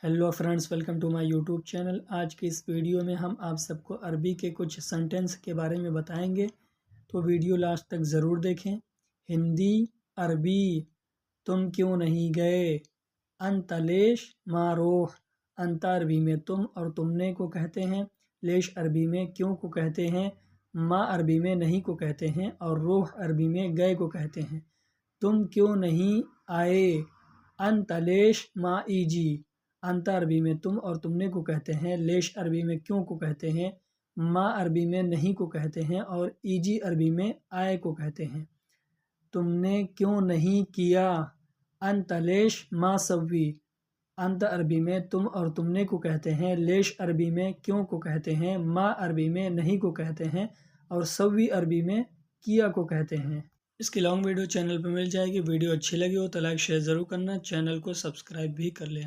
Hello friends, welcome to my YouTube channel. आज की इस वीडियो में हम आप सबको अरबी के कुछ सेंटेंस के बारे में बताएंगे, तो वीडियो लास्ट तक ज़रूर देखें। हिंदी अरबी तुम क्यों नहीं गए। अंत लेश मारोह। अंत अरबी में तुम और तुमने को कहते हैं। लेश अरबी में क्यों को कहते हैं। मा अरबी में नहीं को कहते हैं और रोह अरबी में गए को कहते हैं। तुम क्यों नहीं आए। अंत लेश मा ईजी। अंत अरबी में तुम और तुमने को कहते हैं। लेश अरबी में क्यों को कहते हैं। मा अरबी में नहीं को कहते हैं और ईजी अरबी में आए को कहते हैं। तुमने क्यों नहीं किया। अंत लेश मा सव्वी। अंत अरबी में तुम और तुमने को कहते हैं। लेश अरबी में क्यों को कहते हैं। मा अरबी में नहीं को कहते हैं और सव्वी अरबी में किया को कहते हैं। इसकी लॉन्ग वीडियो चैनल पर मिल जाएगी। वीडियो अच्छी लगी हो तो लाइक शेयर ज़रूर करना, चैनल को सब्सक्राइब भी कर लें।